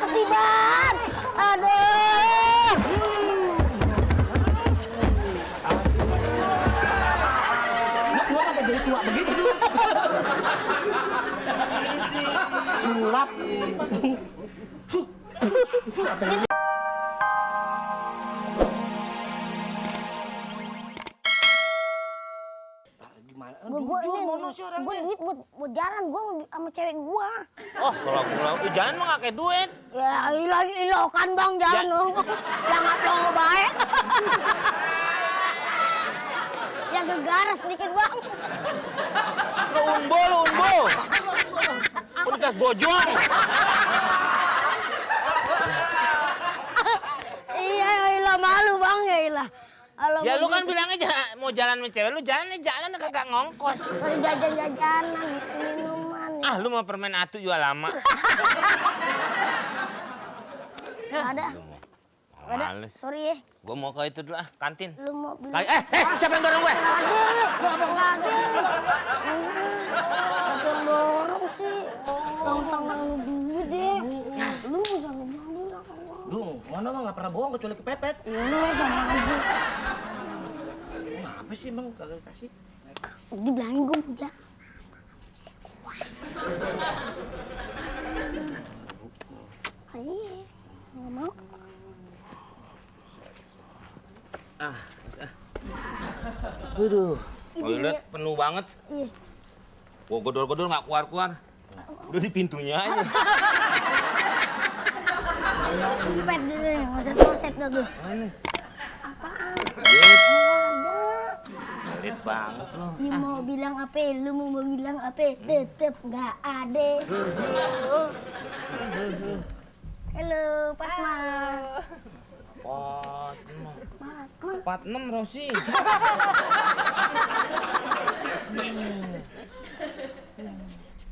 mati bang. Aduh. Gua apa jadi tua begitu dulu? Sulap. Gue duit buat jalan gue sama cewek gue. Oh, kalau jalan mah nggak kayak duit. Ya ilokan bang jalan lu. Yang ngapong baik. Yang gegaras sedikit bang. Lu unbo. Unitas bojong. Iya ilah malu bang ya ilah. Ya lu kan bilang aja mau jalan sama cewek lu jalan kagak ngongkos. Jajan-jajanan gitu minuman. Ah lu mau permen atu juga lama. Ada. Males. Sorry ya. Gua mau ke itu dulu kantin. Lu mau beli? Siapa yang dorong gue? Lagi. Siapa yang dorong sih? Tangan lu dulu deh. Lu jangan bilang. Dung, mana mah nggak pernah bohong kecuali kepepet. Iya lu sama aja. Kenapa sih emang kagak kasih? Dibilangin gue udah. Ayo, nggak mau. Waduh. Toilet penuh banget. Iya. Gua godol-godol nggak keluar. Udah di pintunya aja. Pet dulu, ngoset dah tuh. Mana? Apaan? Pelit banget lo. Lu mau bilang apa? Lu mau bilang apa? Tetep nggak ada. Halo, Fatma. Empat enam Rosi.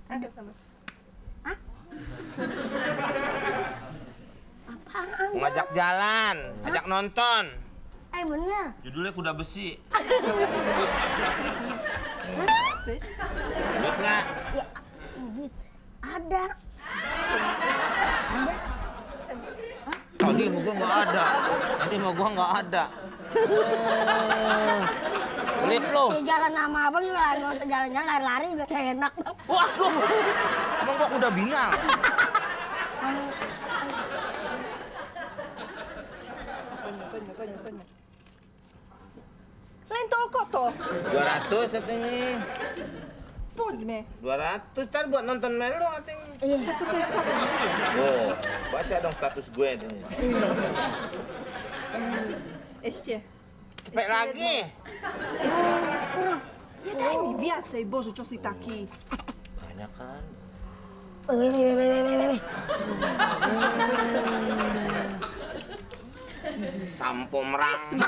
Ada sama. Apaan? Ngajak jalan, ngajak nonton. Bener. Judulnya Kuda Besi. Sis. Duit nggak? Ya, duit. Ada. Tadi mau gua nggak ada. Pelit lo. Ya jalan sama abang lah, nggak usah jalan-jalan lari-lari udah kayak enak. Waduh, emang gua udah binal. Tanya. Lentol koto. 200 katanya. Podme. 200 ntar buat nonton Melo katanya. Iya. Satu tes status. Oh, baca dong status gue nih. Ešte. Cepet lagi. Ešte. Ja daj mi viacej, Bože, čo si taký? Banyak kan. Wih. Sampo merang.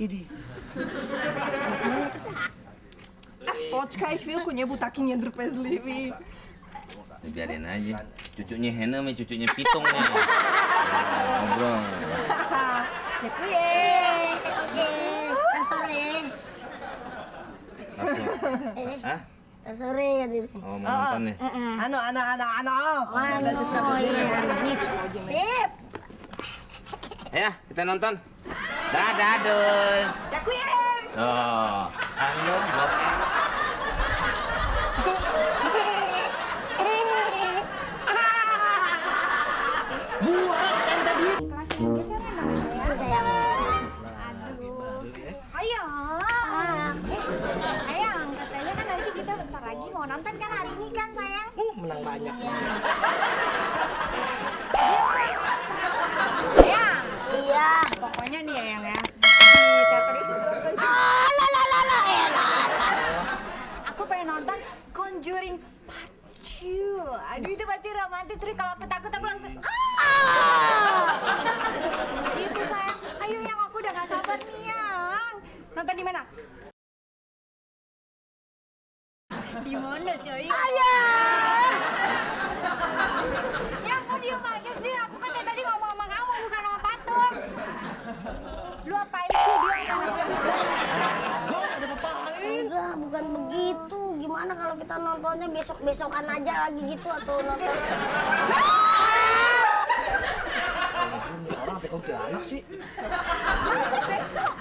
Idi. Počkaj chvíľku, nebuď taký nedrpezlivý. Biarin aja. Cucunya Hena sama cucunya Pitung nih. Ngobrol. Ďakujem. Oke. Sore. Hah? Sore ya diri. Oh, mau nonton nih. Áno. Iya. Nič, pôjdeme. Sip. Ya, kita nonton. Dadah, Dul. Ďakujem. Oh, halo, Bob. Buras yang tadi. Ayang, katanya kan nanti kita bentar lagi mau nonton kan hari ini kan sayang? Menang banyak. Ayang, Iya. pokoknya nih Ayang ya. Di teater itu aku pengen nonton Conjuring Part 2. Aduh itu pasti romantis, terus kalau aku takut aku langsung gitu sayang. Ayo yang aku udah gak sabar nih yang. Nonton di mana? Di mana coy? Ayah. Ya aku diem aja sih, aku kan dari tadi ngomong sama kamu bukan sama Patung. Lu apain sih dia? Gua ada apa-apain. Enggak, bukan begitu. gimana kalau kita nontonnya besok-besokan aja lagi gitu atau nonton? Orang apa kuntilanak sih? Besok.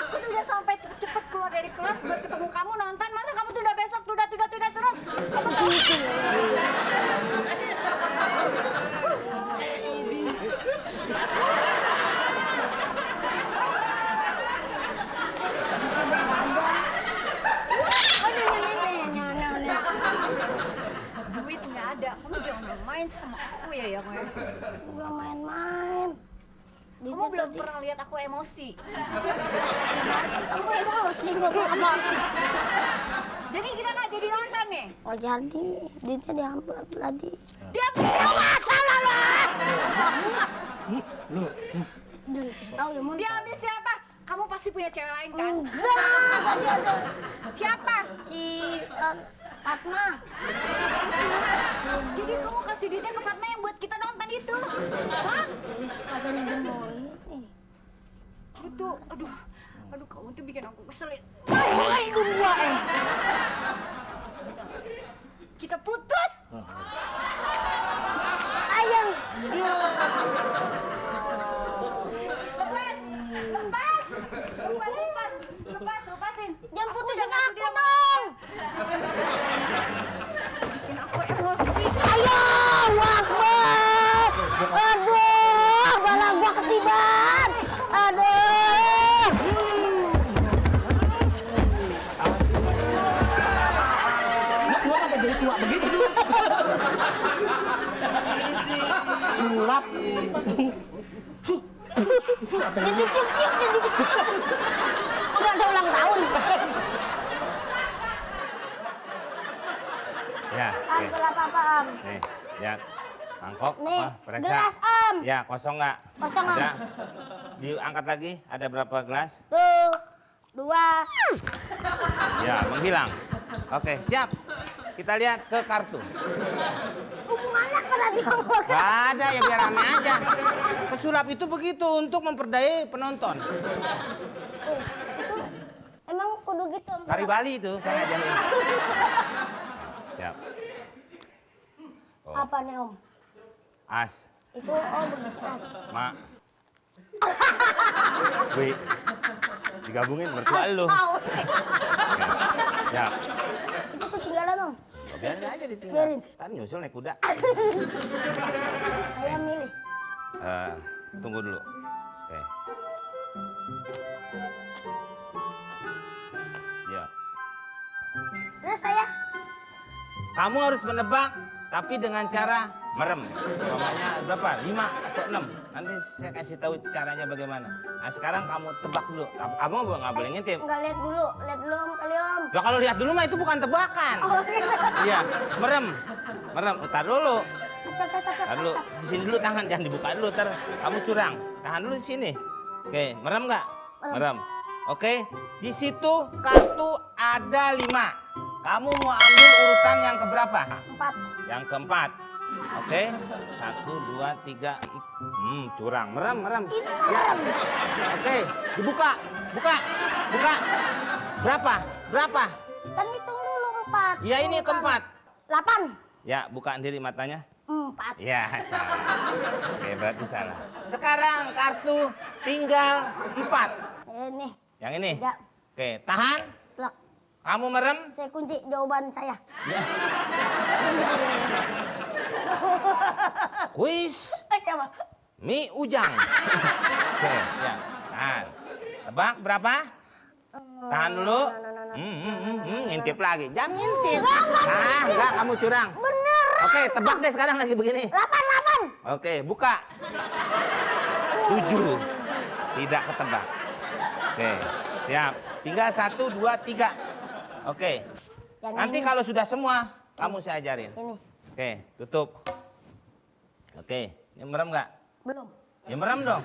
Aku tuh udah sampai cepet-cepet keluar dari kelas buat ketemu kamu nonton. Masa kamu tuh udah besok tunda terus? Kamu gitu. Duit nggak ada. Kamu jangan main sama aku ya, Udah main-main. Kamu belum pernah lihat aku emosi. Kamu emosi nggak apa-apa. Jadi kita nggak jadi nonton nih. Oh jadi, duitnya diambil tadi. Diambil siapa? Salah lah. Udah kasih tahu ya, Mon. Diambil siapa? Kamu pasti punya cewek lain kan? Enggak, tadi ada Siapa? si Fatma. Jadi kamu kasih duitnya ke Fatma yang buat kita nonton itu? Hah? Katanya dia mau ini. Itu, aduh kamu tuh bikin aku keselin. Masih itu gua Kita putus. Ayang. Lepasin. Jangan putusin udah aku dong. Bikin aku emosi. Allahu Akbar. Aduh, bala gua ketiban. Aduh. Lu apa jadi tua begitu dulu? Sulap. Ditiup-tiup. Udah ada ulang tahun. Ya, oke. Ambil apa-apa, Am? Nih, ya. Mangkok, Nih, apa? Periksa. gelas, Am. Ya, kosong nggak? Kosong, Am. Ada. Diangkat lagi, ada berapa gelas? Tuh, 2. Ya, menghilang. Oke, siap. Kita lihat ke kartu. Hubungannya ke radio. Gak ada, ya biar rame aja. Pesulap itu begitu untuk memperdayai penonton. Emang kudu gitu, Om? Tari Bali itu saya ajarin. Siap. Apa nih, Om? As, Itu begitu, As. Ma. Wi. Digabungin mertua lu. Au. Siap. Itu ketinggalan, Om. Oh, biarin aja ditinggal. Biarin. Ntar nyusul naik kuda. Saya milih. Tunggu dulu. Oke. Ya. Terus saya Kamu harus menebak, tapi dengan cara merem. Namanya berapa? 5 atau 6. Nanti saya kasih tahu caranya bagaimana. Nah, sekarang kamu tebak dulu. Kamu nggak boleh ngintip. enggak lihat dulu Om kali, Om. Ya kalau lihat dulu mah itu bukan tebakan. Oh, Iya, merem. Merem. Tar dulu. Tar. Tahan dulu. Di sini dulu tangan, jangan dibuka dulu. Ntar kamu curang. Tahan dulu di sini. Oke, merem nggak? Merem. Oke, di situ kartu ada 5. Kamu mau ambil urutan yang keberapa? 4. Yang keempat. Oke, 1, 2, 3. Curang. Merem. Ya. Oke, dibuka. Buka. Berapa? Kan hitung dulu 4. Ya ini keempat. 8. Ya, buka sendiri matanya. 4. Ya, salah. Oke, berarti salah. Sekarang kartu tinggal 4. Ini. Yang ini? Ya. Oke, tahan. Plak. Kamu merem. Saya kunci jawaban saya. Ya. Kuis Coba. mie ujang. Oke, siap. Tahan. Tebak berapa? Tahan dulu. Ngintip lagi. Jangan ngintip. Enggak, kamu curang. Bener. Oke, tebak deh sekarang lagi begini. 8. Oke, buka. 7. Tidak ketebak. Oke, siap. Tinggal 1, 2, 3. Oke. Yang Nanti ini. kalau sudah semua, kamu saya ajarin. Ini. Oke, tutup. Oke, ini merem nggak? Belum. Ya merem dong.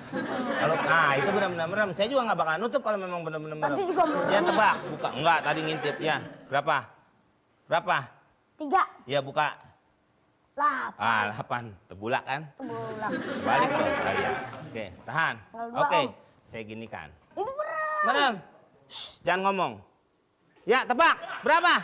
Kalau itu benar-benar merem. Saya juga nggak bakal nutup kalau memang benar-benar merem. Tadi juga merem. Ya tebak, buka. Enggak, tadi ngintip. Ya, berapa? 3. Ya buka. 8. 8. Tebulak kan? Bulan. Balik dong. Ya. Oke, tahan. Tinggal 2, Oke, Om. saya ginikan. Ini bener. Merem. Shh, jangan ngomong. Ya, tebak. Berapa?